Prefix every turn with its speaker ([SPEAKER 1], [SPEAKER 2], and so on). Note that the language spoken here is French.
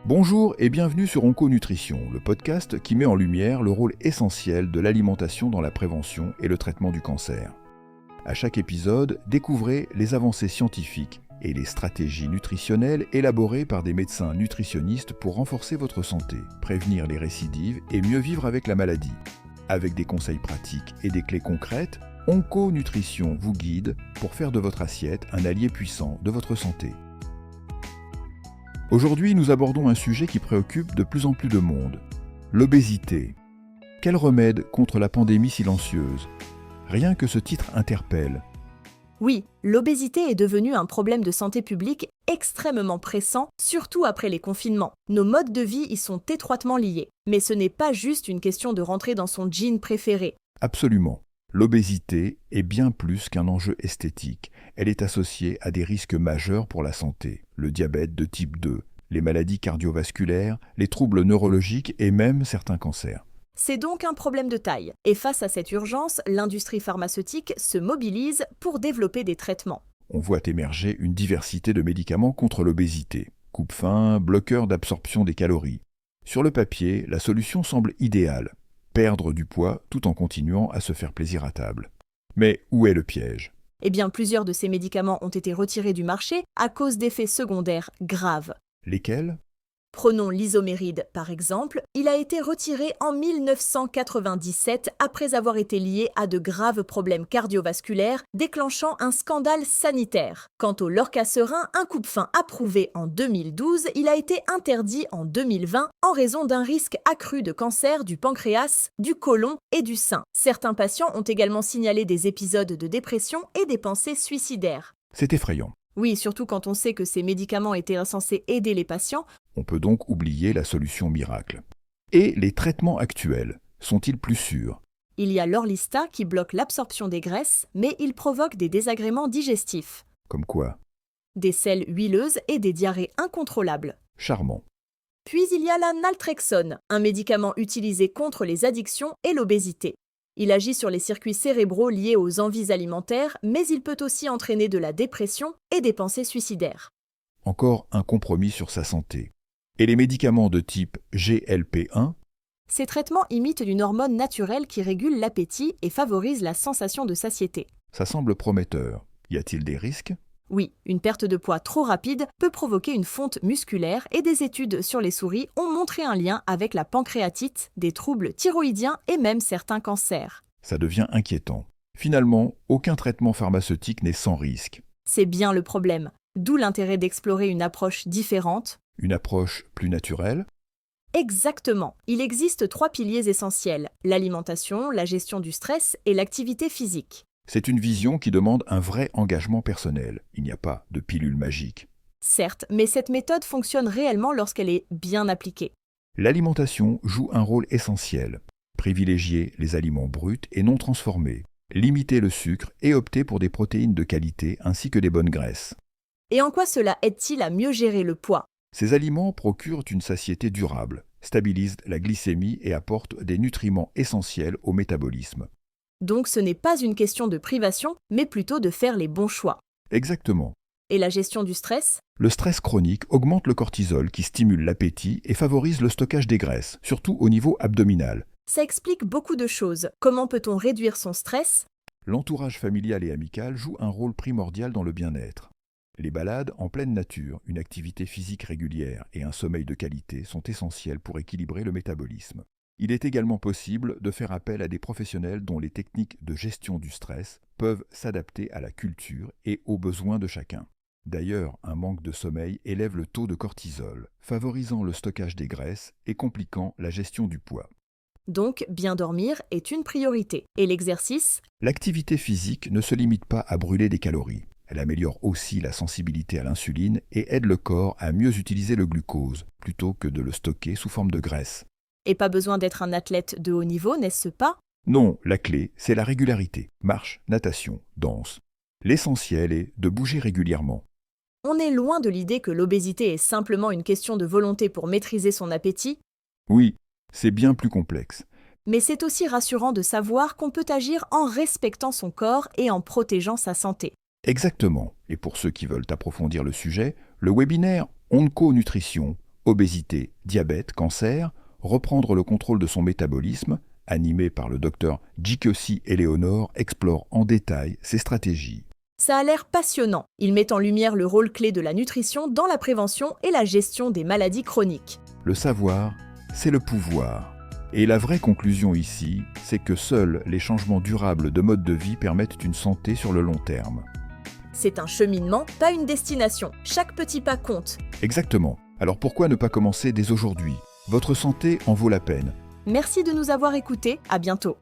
[SPEAKER 1] Bonjour et bienvenue sur Onco-Nutrition, le podcast qui met en lumière le rôle essentiel de l'alimentation dans la prévention et le traitement du cancer. À chaque épisode, découvrez les avancées scientifiques et les stratégies nutritionnelles élaborées par des médecins nutritionnistes pour renforcer votre santé, prévenir les récidives et mieux vivre avec la maladie. Avec des conseils pratiques et des clés concrètes, Onco-Nutrition vous guide pour faire de votre assiette un allié puissant de votre santé. Aujourd'hui, nous abordons un sujet qui préoccupe de plus en plus de monde, l'obésité. Quel remède contre la pandémie silencieuse ? Rien que ce titre interpelle.
[SPEAKER 2] Oui, l'obésité est devenue un problème de santé publique extrêmement pressant, surtout après les confinements. Nos modes de vie y sont étroitement liés. Mais ce n'est pas juste une question de rentrer dans son jean préféré.
[SPEAKER 1] Absolument. L'obésité est bien plus qu'un enjeu esthétique. Elle est associée à des risques majeurs pour la santé. Le diabète de type 2, les maladies cardiovasculaires, les troubles neurologiques et même certains cancers.
[SPEAKER 2] C'est donc un problème de taille. Et face à cette urgence, l'industrie pharmaceutique se mobilise pour développer des traitements.
[SPEAKER 1] On voit émerger une diversité de médicaments contre l'obésité. Coupe-faim, bloqueurs d'absorption des calories. Sur le papier, la solution semble idéale. Perdre du poids tout en continuant à se faire plaisir à table. Mais où est le piège ?
[SPEAKER 2] Eh bien, plusieurs de ces médicaments ont été retirés du marché à cause d'effets secondaires graves.
[SPEAKER 1] Lesquels ?
[SPEAKER 2] Prenons l'isoméride par exemple, il a été retiré en 1997 après avoir été lié à de graves problèmes cardiovasculaires déclenchant un scandale sanitaire. Quant au lorcaserin, un coupe-faim approuvé en 2012, il a été interdit en 2020 en raison d'un risque accru de cancer du pancréas, du côlon et du sein. Certains patients ont également signalé des épisodes de dépression et des pensées suicidaires.
[SPEAKER 1] C'est effrayant.
[SPEAKER 2] Oui, surtout quand on sait que ces médicaments étaient censés aider les patients.
[SPEAKER 1] On peut donc oublier la solution miracle. Et les traitements actuels, sont-ils plus sûrs ?
[SPEAKER 2] Il y a l'Orlistat qui bloque l'absorption des graisses, mais il provoque des désagréments digestifs.
[SPEAKER 1] Comme quoi ?
[SPEAKER 2] Des selles huileuses et des diarrhées incontrôlables.
[SPEAKER 1] Charmant.
[SPEAKER 2] Puis il y a la naltrexone, un médicament utilisé contre les addictions et l'obésité. Il agit sur les circuits cérébraux liés aux envies alimentaires, mais il peut aussi entraîner de la dépression et des pensées suicidaires.
[SPEAKER 1] Encore un compromis sur sa santé. Et les médicaments de type GLP-1 ?
[SPEAKER 2] Ces traitements imitent une hormone naturelle qui régule l'appétit et favorise la sensation de satiété.
[SPEAKER 1] Ça semble prometteur. Y a-t-il des risques ?
[SPEAKER 2] Oui, une perte de poids trop rapide peut provoquer une fonte musculaire et des études sur les souris ont montré un lien avec la pancréatite, des troubles thyroïdiens et même certains cancers.
[SPEAKER 1] Ça devient inquiétant. Finalement, aucun traitement pharmaceutique n'est sans risque.
[SPEAKER 2] C'est bien le problème, d'où l'intérêt d'explorer une approche différente.
[SPEAKER 1] Une approche plus naturelle ?
[SPEAKER 2] Exactement. Il existe 3 piliers essentiels, l'alimentation, la gestion du stress et l'activité physique.
[SPEAKER 1] C'est une vision qui demande un vrai engagement personnel. Il n'y a pas de pilule magique.
[SPEAKER 2] Certes, mais cette méthode fonctionne réellement lorsqu'elle est bien appliquée.
[SPEAKER 1] L'alimentation joue un rôle essentiel. Privilégier les aliments bruts et non transformés. Limiter le sucre et opter pour des protéines de qualité ainsi que des bonnes graisses.
[SPEAKER 2] Et en quoi cela aide-t-il à mieux gérer le poids ?
[SPEAKER 1] Ces aliments procurent une satiété durable, stabilisent la glycémie et apportent des nutriments essentiels au métabolisme.
[SPEAKER 2] Donc ce n'est pas une question de privation, mais plutôt de faire les bons choix.
[SPEAKER 1] Exactement.
[SPEAKER 2] Et la gestion du stress ?
[SPEAKER 1] Le stress chronique augmente le cortisol qui stimule l'appétit et favorise le stockage des graisses, surtout au niveau abdominal.
[SPEAKER 2] Ça explique beaucoup de choses. Comment peut-on réduire son stress ?
[SPEAKER 1] L'entourage familial et amical joue un rôle primordial dans le bien-être. Les balades en pleine nature, une activité physique régulière et un sommeil de qualité sont essentiels pour équilibrer le métabolisme. Il est également possible de faire appel à des professionnels dont les techniques de gestion du stress peuvent s'adapter à la culture et aux besoins de chacun. D'ailleurs, un manque de sommeil élève le taux de cortisol, favorisant le stockage des graisses et compliquant la gestion du poids.
[SPEAKER 2] Donc, bien dormir est une priorité. Et l'exercice ?
[SPEAKER 1] L'activité physique ne se limite pas à brûler des calories. Elle améliore aussi la sensibilité à l'insuline et aide le corps à mieux utiliser le glucose, plutôt que de le stocker sous forme de graisse.
[SPEAKER 2] Et pas besoin d'être un athlète de haut niveau, n'est-ce pas ?
[SPEAKER 1] Non, la clé, c'est la régularité. Marche, natation, danse. L'essentiel est de bouger régulièrement.
[SPEAKER 2] On est loin de l'idée que l'obésité est simplement une question de volonté pour maîtriser son appétit.
[SPEAKER 1] Oui, c'est bien plus complexe.
[SPEAKER 2] Mais c'est aussi rassurant de savoir qu'on peut agir en respectant son corps et en protégeant sa santé.
[SPEAKER 1] Exactement. Et pour ceux qui veulent approfondir le sujet, le webinaire Onco-Nutrition, obésité, diabète, cancer, reprendre le contrôle de son métabolisme, animé par le docteur Gikossi Eleonore, explore en détail ces stratégies.
[SPEAKER 2] Ça a l'air passionnant. Il met en lumière le rôle clé de la nutrition dans la prévention et la gestion des maladies chroniques.
[SPEAKER 1] Le savoir, c'est le pouvoir. Et la vraie conclusion ici, c'est que seuls les changements durables de mode de vie permettent une santé sur le long terme.
[SPEAKER 2] C'est un cheminement, pas une destination. Chaque petit pas compte.
[SPEAKER 1] Exactement. Alors pourquoi ne pas commencer dès aujourd'hui ? Votre santé en vaut la peine.
[SPEAKER 2] Merci de nous avoir écoutés. À bientôt.